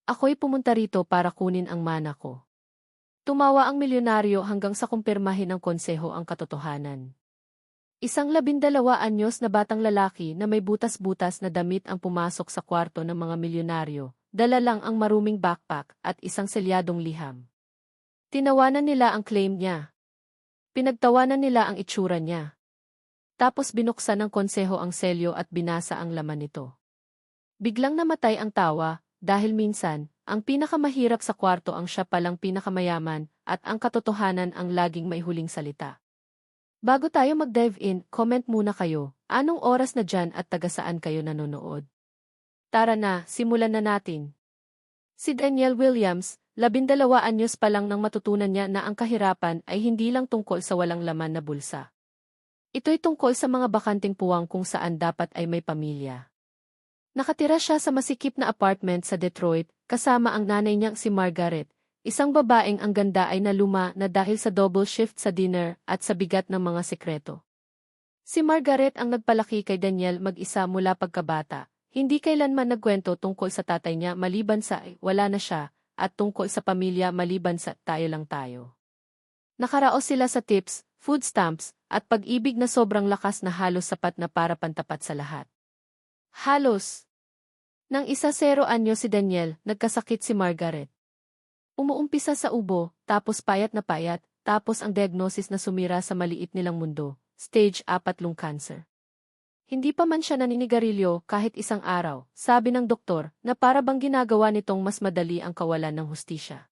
Ako'y pumunta rito para kunin ang mana ko. Tumawa ang milyonaryo hanggang sa kumpirmahin ng konseho ang katotohanan. Isang 12 anyos na batang lalaki na may butas-butas na damit ang pumasok sa kwarto ng mga milyonaryo, dala lang ang maruming backpack at isang selyadong liham. Tinawanan nila ang claim niya. Pinagtawanan nila ang itsura niya. Tapos binuksan ng konseho ang selyo at binasa ang laman nito. Biglang namatay ang tawa, dahil minsan, ang pinakamahirap sa kwarto ang siya palang pinakamayaman at ang katotohanan ang laging may huling salita. Bago tayo mag-dive in, comment muna kayo, anong oras na dyan at taga saan kayo nanonood? Tara na, simulan na natin. Si Danielle Williams, 12 anyos pa lang nang matutunan niya na ang kahirapan ay hindi lang tungkol sa walang laman na bulsa. Ito'y tungkol sa mga bakanting puwang kung saan dapat ay may pamilya. Nakatira siya sa masikip na apartment sa Detroit, kasama ang nanay niyang si Margaret, isang babaeng ang ganda ay naluma na dahil sa double shift sa dinner at sa bigat ng mga sekreto. Si Margaret ang nagpalaki kay Danielle mag-isa mula pagkabata, hindi kailanman nagkwento tungkol sa tatay niya maliban sa wala na siya, at tungkol sa pamilya maliban sa tayo lang tayo. Nakaraos sila sa tips, food stamps, at pag-ibig na sobrang lakas na halos sapat na para pantapat sa lahat. Halos. Nang 10 anyo si Danielle, nagkasakit si Margaret. Umuumpisa sa ubo, tapos payat na payat, tapos ang diagnosis na sumira sa maliit nilang mundo, stage 4 lung cancer. Hindi pa man siya naninigarilyo kahit isang araw, sabi ng doktor na para bang ginagawa nitong mas madali ang kawalan ng hustisya.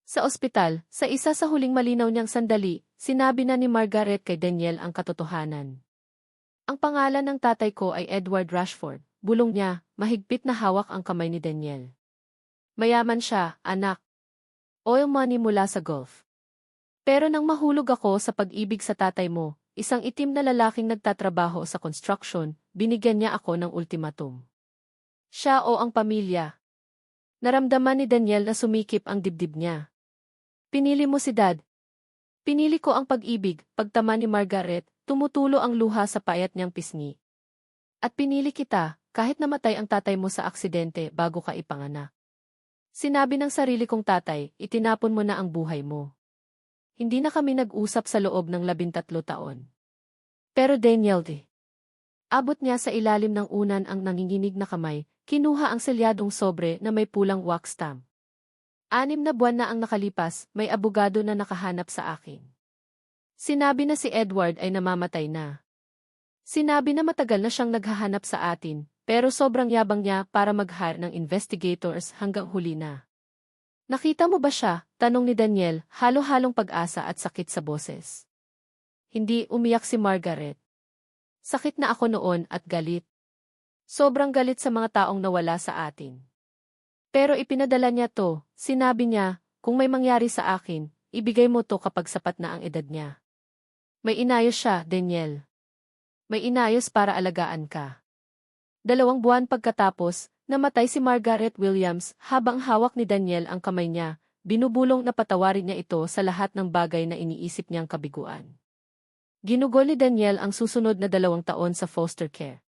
Sa ospital, sa isa sa huling malinaw niyang sandali, sinabi na ni Margaret kay Danielle ang katotohanan. Ang pangalan ng tatay ko ay Edward Rashford, bulong niya, mahigpit na hawak ang kamay ni Danielle. Mayaman siya, anak. Oil money mula sa Gulf. Pero nang mahulog ako sa pag-ibig sa tatay mo, isang itim na lalaking nagtatrabaho sa construction, binigyan niya ako ng ultimatum. Siya o ang pamilya. Naramdaman ni Danielle na sumikip ang dibdib niya. Pinili mo si Dad. Pinili ko ang pag-ibig, pagtama ni Margaret, tumutulo ang luha sa payat niyang pisngi. At pinili kita, kahit namatay ang tatay mo sa aksidente bago ka ipanganak. Sinabi ng sarili kong tatay, itinapon mo na ang buhay mo. Hindi na kami nag-usap sa loob ng 13 taon. Pero Danielle, abot niya sa ilalim ng unan ang nanginginig na kamay, kinuha ang selyadong sobre na may pulang wax stamp. 6 na buwan na ang nakalipas, may abogado na nakahanap sa akin. Sinabi na si Edward ay namamatay na. Sinabi na matagal na siyang naghahanap sa atin, pero sobrang yabang niya para mag-hire ng investigators hanggang huli na. Nakita mo ba siya? Tanong ni Danielle, halo-halong pag-asa at sakit sa boses. Hindi, umiyak si Margaret. Sakit na ako noon at galit. Sobrang galit sa mga taong nawala sa atin. Pero ipinadala niya to, sinabi niya, kung may mangyari sa akin, ibigay mo to kapag sapat na ang edad niya. May inayos siya, Danielle. May inayos para alagaan ka. 2 buwan pagkatapos, namatay si Margaret Williams habang hawak ni Danielle ang kamay niya, binubulong na patawarin niya ito sa lahat ng bagay na iniisip niyang kabiguan. Ginugol ni Danielle ang susunod na 2 taon sa foster care.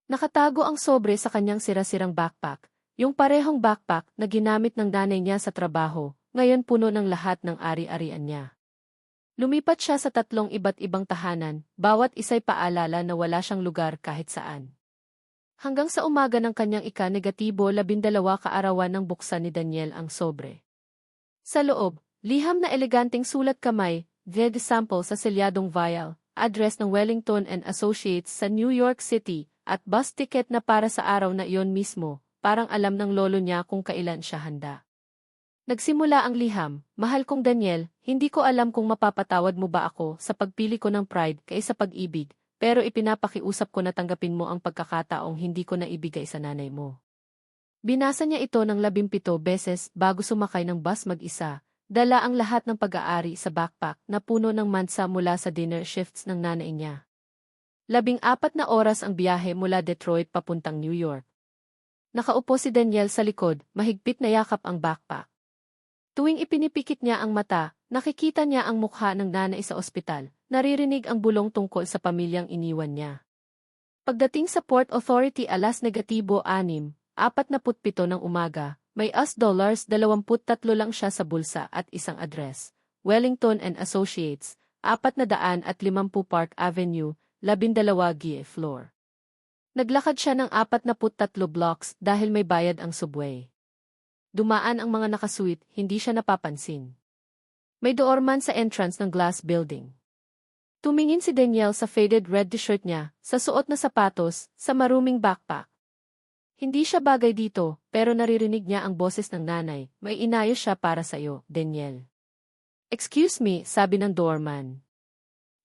Nakatago ang sobre sa kanyang sira-sirang backpack, yung parehong backpack na ginamit ng nanay niya sa trabaho, ngayon puno ng lahat ng ari-arian niya. Lumipat siya sa 3 iba't ibang tahanan, bawat isa'y paalala na wala siyang lugar kahit saan. Hanggang sa umaga ng kanyang ika-negatibo 12 kaarawan ng buksan ni Danielle ang sobre. Sa loob, liham na eleganteng sulat kamay, dead sample sa selyadong vial, address ng Wellington and Associates sa New York City, at bus ticket na para sa araw na iyon mismo, parang alam ng lolo niya kung kailan siya handa. Nagsimula ang liham, mahal kong Danielle, hindi ko alam kung mapapatawad mo ba ako sa pagpili ko ng pride kaysa pag-ibig, pero ipinapakiusap ko na tanggapin mo ang pagkakataong hindi ko na ibigay sa nanay mo. Binasa niya ito ng 17 beses bago sumakay ng bus mag-isa, dala ang lahat ng pag-aari sa backpack na puno ng mansa mula sa dinner shifts ng nanay niya. 14 na oras ang biyahe mula Detroit papuntang New York. Nakaupo si Danielle sa likod, mahigpit na yakap ang backpack. Tuwing ipinipikit niya ang mata, nakikita niya ang mukha ng nanay sa ospital, naririnig ang bulong tungkol sa pamilyang iniwan niya. Pagdating sa Port Authority 6:47 ng umaga, May $23 lang siya sa bulsa at isang address. Wellington and Associates, 450 Park Avenue, 12 Gie Floor. Naglakad siya ng 43 blocks dahil may bayad ang subway. Dumaan ang mga nakasuit, hindi siya napapansin. May doorman sa entrance ng glass building. Tumingin si Danielle sa faded red t-shirt niya, sa suot na sapatos, sa maruming backpack. Hindi siya bagay dito, pero naririnig niya ang boses ng nanay. May inayos siya para sa'yo, Danielle. Excuse me, sabi ng doorman.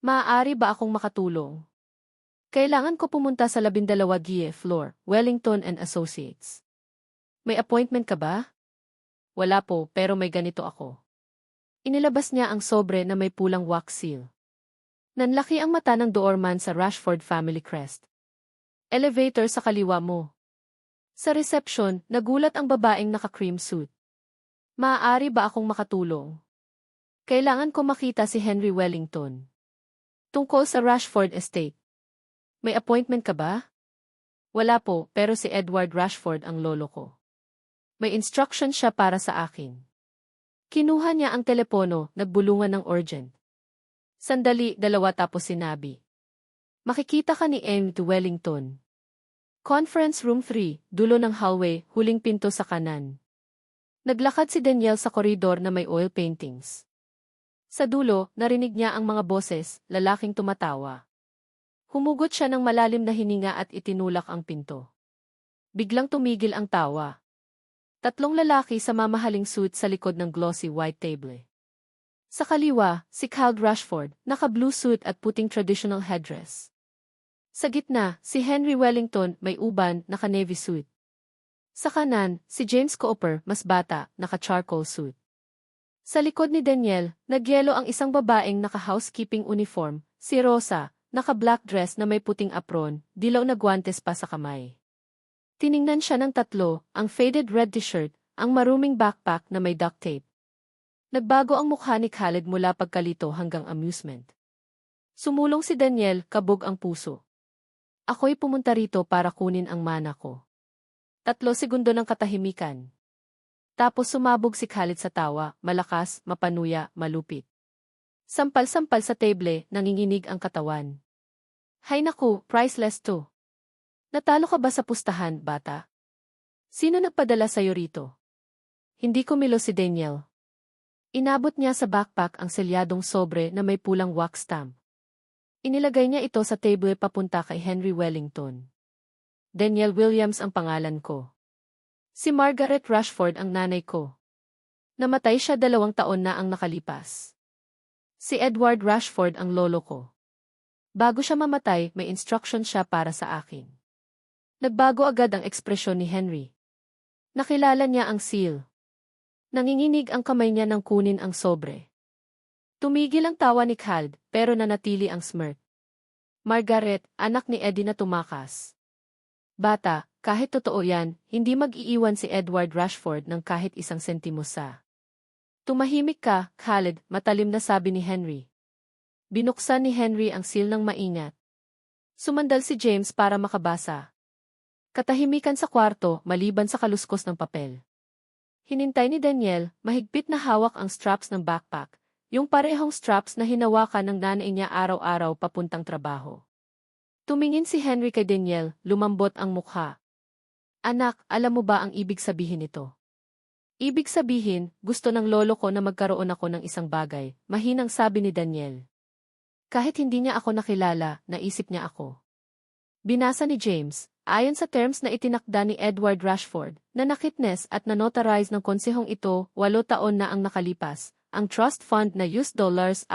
Maaari ba akong makatulong? Kailangan ko pumunta sa 12 Gie Floor, Wellington and Associates. May appointment ka ba? Wala po, pero may ganito ako. Inilabas niya ang sobre na may pulang wax seal. Nanlaki ang mata ng doorman sa Rashford family crest. Elevator sa kaliwa mo. Sa reception, nagulat ang babaeng naka-cream suit. Maaari ba akong makatulong? Kailangan ko makita si Henry Wellington. Tungkol sa Rashford Estate. May appointment ka ba? Wala po, pero si Edward Rashford ang lolo ko. May instruction siya para sa akin. Kinuha niya ang telepono, nagbulungan ng urgent. Sandali, 2 tapos sinabi. Makikita ka ni M. Wellington. Conference Room 3, dulo ng hallway, huling pinto sa kanan. Naglakad si Danielle sa koridor na may oil paintings. Sa dulo, narinig niya ang mga boses, lalaking tumatawa. Humugot siya ng malalim na hininga at itinulak ang pinto. Biglang tumigil ang tawa. 3 lalaki sa mamahaling suit sa likod ng glossy white table. Sa kaliwa, si Cal Rashford, naka-blue suit at puting traditional headdress. Sa gitna, si Henry Wellington, may uban, naka-navy suit. Sa kanan, si James Cooper, mas bata, naka-charcoal suit. Sa likod ni Danielle, nagyelo ang isang babaeng naka-housekeeping uniform, si Rosa, naka-black dress na may puting apron, dilaw na guwantes pa sa kamay. Tiningnan siya ng 3, ang faded red t-shirt, ang maruming backpack na may duct tape. Nagbago ang mukha ni Khaled mula pagkalito hanggang amusement. Sumulong si Danielle, kabog ang puso. Ako'y pumunta rito para kunin ang mana ko. 3 segundo ng katahimikan. Tapos sumabog si Khaled sa tawa, malakas, mapanuya, malupit. Sampal-sampal sa table, nanginginig ang katawan. Hay naku, priceless to. Natalo ka ba sa pustahan, bata? Sino nagpadala sa'yo rito? Hindi kumilo si Danielle. Inabot niya sa backpack ang selyadong sobre na may pulang wax stamp. Inilagay niya ito sa table papunta kay Henry Wellington. Danielle Williams ang pangalan ko. Si Margaret Rashford ang nanay ko. Namatay siya 2 taon na ang nakalipas. Si Edward Rashford ang lolo ko. Bago siya mamatay, may instruction siya para sa akin. Nagbago agad ang ekspresyon ni Henry. Nakilala niya ang seal. Nanginginig ang kamay niya nang kunin ang sobre. Tumigil ang tawa ni Khaled, pero nanatili ang smirk. Margaret, anak ni Eddie na tumakas. Bata, kahit totoo yan, hindi mag-iiwan si Edward Rashford ng kahit 1 sentimo sa. Tumahimik ka, Khaled, matalim na sabi ni Henry. Binuksan ni Henry ang seal ng maingat. Sumandal si James para makabasa. Katahimikan sa kwarto, maliban sa kaluskos ng papel. Hinintay ni Danielle, mahigpit na hawak ang straps ng backpack. Yung parehong straps na hinawakan ng nanay niya araw-araw papuntang trabaho. Tumingin si Henry kay Danielle, lumambot ang mukha. Anak, alam mo ba ang ibig sabihin nito? Ibig sabihin, gusto ng lolo ko na magkaroon ako ng isang bagay, mahinang sabi ni Danielle. Kahit hindi niya ako nakilala, naisip niya ako. Binasa ni James, ayon sa terms na itinakda ni Edward Rashford, na nakitness at nanotarize ng konsehong ito, 8 taon na ang nakalipas. Ang trust fund na $47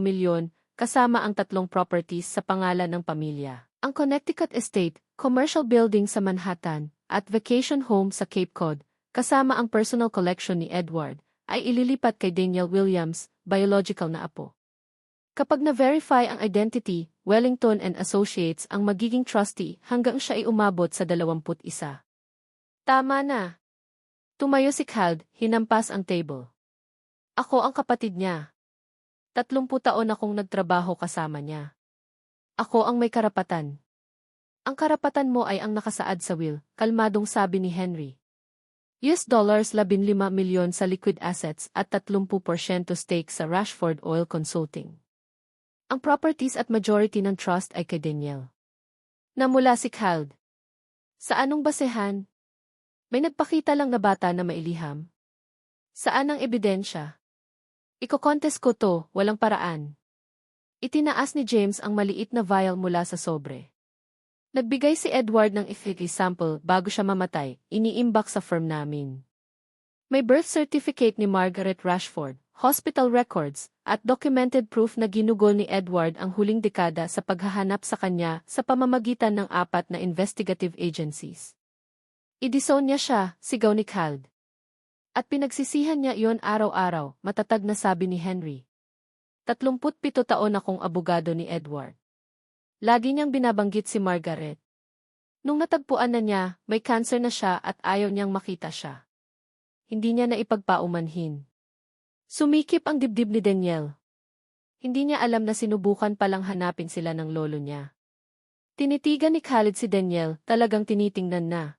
milyon kasama ang 3 properties sa pangalan ng pamilya. Ang Connecticut Estate, commercial building sa Manhattan, at vacation home sa Cape Cod, kasama ang personal collection ni Edward, ay ililipat kay Danielle Williams, biological na apo. Kapag na-verify ang identity, Wellington and Associates ang magiging trustee hanggang siya ay umabot sa 21. Tama na. Tumayo si Khaled, hinampas ang table. Ako ang kapatid niya. 30 taon akong nagtrabaho kasama niya. Ako ang may karapatan. Ang karapatan mo ay ang nakasaad sa will, kalmadong sabi ni Henry. US$15 milyon sa liquid assets at 30% stake sa Rashford Oil Consulting. Ang properties at majority ng trust ay kay Daniel. Namula si Khaled. Sa anong basehan? May nagpakita lang na bata na mailiham. Saan ang ebidensya? Iko-contest ko to, walang paraan. Itinaas ni James ang maliit na vial mula sa sobre. Nagbigay si Edward ng FFP sample bago siya mamatay, iniimbak sa firm namin. May birth certificate ni Margaret Rashford, hospital records, at documented proof na ginugol ni Edward ang huling dekada sa paghahanap sa kanya sa pamamagitan ng 4 na investigative agencies. Idison niya siya, sigaw ni Khaled. At pinagsisihan niya iyon araw-araw, matatag na sabi ni Henry. 37 taon akong abogado ni Edward. Lagi niyang binabanggit si Margaret. Nung natagpuan na niya, may cancer na siya at ayaw niyang makita siya. Hindi niya na ipagpaumanhin. Sumikip ang dibdib ni Daniel. Hindi niya alam na sinubukan palang hanapin sila ng lolo niya. Tinitigan ni Khaled si Daniel, talagang tinitingnan na.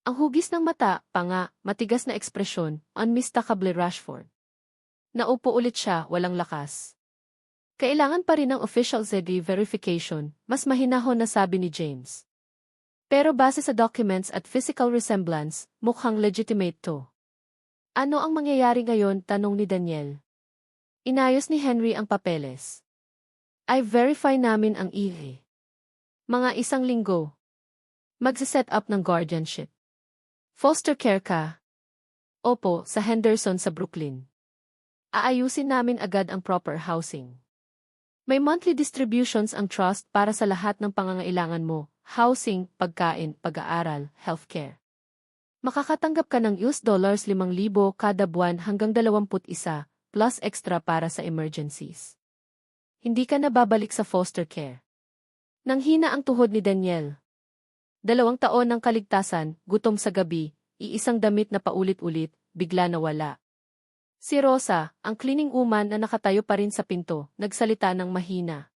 Ang hugis ng mata, panga, matigas na ekspresyon, unmistakable Rashford. Naupo ulit siya, walang lakas. Kailangan pa rin ng official ZD verification, mas mahinahon na sabi ni James. Pero base sa documents at physical resemblance, mukhang legitimate to. Ano ang mangyayari ngayon, tanong ni Daniel. Inayos ni Henry ang papeles. I verify namin ang ihe. Mga 1 linggo. Magsiset up ng guardianship. Foster care ka? Opo, sa Henderson sa Brooklyn. Aayusin namin agad ang proper housing. May monthly distributions ang trust para sa lahat ng pangangailangan mo, housing, pagkain, pag-aaral, healthcare. Makakatanggap ka ng $5,000 kada buwan hanggang 21 plus extra para sa emergencies. Hindi ka na babalik sa foster care. Nanghina ang tuhod ni Daniel. 2 taon ng kaligtasan, gutom sa gabi, iisang damit na paulit-ulit, bigla nawala. Si Rosa, ang cleaning woman na nakatayo pa rin sa pinto, nagsalita ng mahina.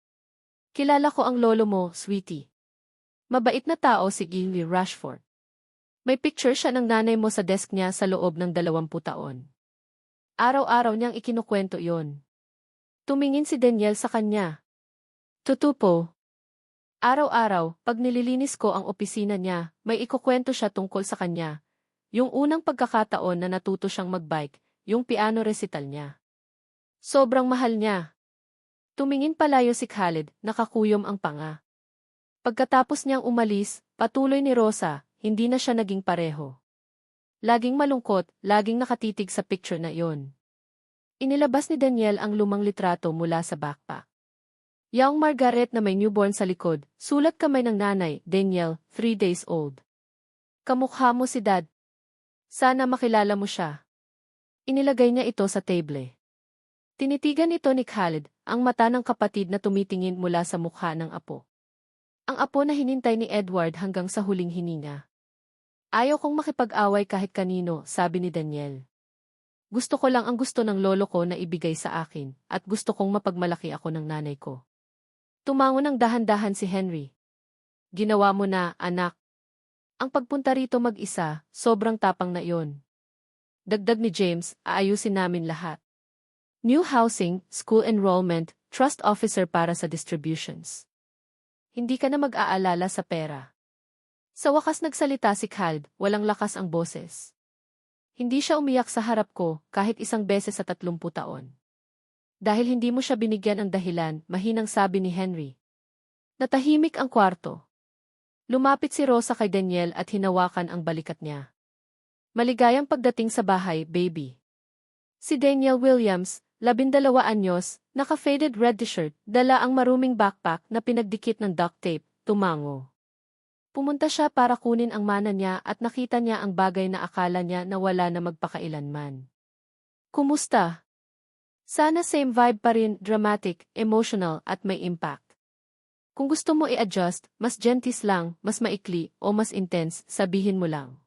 Kilala ko ang lolo mo, sweetie. Mabait na tao si Gilly Rashford. May picture siya ng nanay mo sa desk niya sa loob ng 20 taon. Araw-araw niyang ikinukwento yon. Tumingin si Daniel sa kanya. Tutupo. Araw-araw, pag nililinis ko ang opisina niya, may ikukwento siya tungkol sa kanya. Yung unang pagkakataon na natuto siyang magbike, yung piano recital niya. Sobrang mahal niya. Tumingin palayo si Khaled, nakakuyom ang panga. Pagkatapos niyang umalis, patuloy ni Rosa, hindi na siya naging pareho. Laging malungkot, laging nakatitig sa picture na iyon. Inilabas ni Daniel ang lumang litrato mula sa backpack. Young Margaret na may newborn sa likod, sulat kamay ng nanay, Daniel, 3 days old. Kamukha mo si Dad. Sana makilala mo siya. Inilagay niya ito sa table. Tinitigan ito ni Khaled, ang mata ng kapatid na tumitingin mula sa mukha ng apo. Ang apo na hinintay ni Edward hanggang sa huling hininga. Ayaw kong makipag-away kahit kanino, sabi ni Daniel. Gusto ko lang ang gusto ng lolo ko na ibigay sa akin, at gusto kong mapagmalaki ako ng nanay ko. Tumango ng dahan-dahan si Henry. Ginawa mo na, anak. Ang pagpunta rito mag-isa, sobrang tapang na iyon. Dagdag ni James, aayusin namin lahat. New housing, school enrollment, trust officer para sa distributions. Hindi ka na mag-aalala sa pera. Sa wakas nagsalita si Khaled, walang lakas ang boses. Hindi siya umiyak sa harap ko kahit 1 beses sa 30 taon. Dahil hindi mo siya binigyan ng dahilan, mahinang sabi ni Henry. Natahimik ang kwarto. Lumapit si Rosa kay Daniel at hinawakan ang balikat niya. Maligayang pagdating sa bahay, baby. Si Daniel Williams, 12 anyos, naka-faded red t-shirt, dala ang maruming backpack na pinagdikit ng duct tape, tumango. Pumunta siya para kunin ang mana niya at nakita niya ang bagay na akala niya na wala na magpakailanman. Kumusta? Sana same vibe pa rin, dramatic, emotional at may impact. Kung gusto mo i-adjust, mas gentis lang, mas maikli, o mas intense, sabihin mo lang.